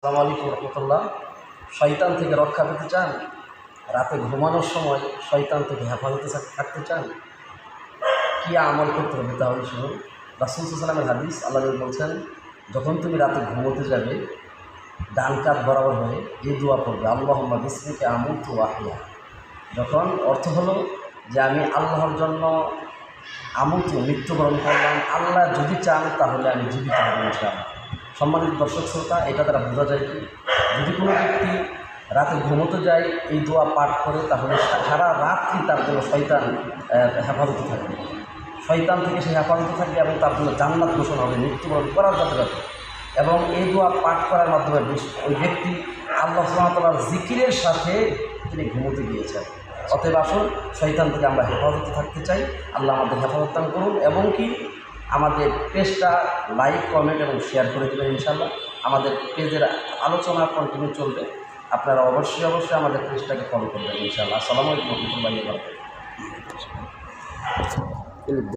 আসসালামু আলাইকুম রহমতুল্লাহ। শয়তান থেকে রক্ষা পেতে চান? রাতে ঘুমানোর সময় শয়তান থেকে হেফাজতে থাকতে চান? কী আমল করতে হবে তাহলে শুনুন। রাসূল সাল্লাল্লাহু আলাইহি ওয়াসাল্লামের হাদিস, আল্লাহ নবী বলছেন, যখন তুমি রাতে ঘুমোতে যাবে ডান কাত বরাবর হয়ে এই দোয়া পড়বে, আল্লাহুম্মা বিসমিকা আমুতু ওয়া আহইয়া। যখন অর্থ হলো যে আমি আল্লাহর জন্য মৃত্যুবরণ করলাম, আল্লাহ যদি চান তাহলে আমি জীবিত হব ইনশাআল্লাহ। সম্মানিত দর্শক শ্রোতা, এটা দ্বারা বোঝা যায় কি, যদি কোনো ব্যক্তি রাতে ঘুমোতে যায় এই দোয়া পাঠ করে, তাহলে সারা রাত্রি তার জন্য শয়তান হেফাজতে থাকবে, শয়তান থেকে সে হেফাজতে থাকবে এবং তার জন্য জান্নাত ঘোষণা হবে মৃত্যুবরণ করার সাথে সাথে। এবং এই দোয়া পাঠ করার মাধ্যমে ওই ব্যক্তি আল্লাহ সুবহানাহু ওয়া তাআলার জিকিরের সাথে তিনি ঘুমোতে গিয়েছেন। অতএব আসুন, শয়তান থেকে আমরা হেফাজতে থাকতে চাই। আল্লাহ আমাদের হেফাজত দান করুন এবং কি আমাদের পেজটা লাইক, কমেন্ট এবং শেয়ার করে দেবেন ইনশাআল্লাহ। আমাদের পেজের আলোচনা কন্টিনিউ চলবে, আপনারা অবশ্যই আমাদের পেজটাকে ফলো করবেন ইনশাআল্লাহ। আসসালামু আলাইকুম ওয়া রাহমাতুল্লাহি ওয়া বারাকাতুহু।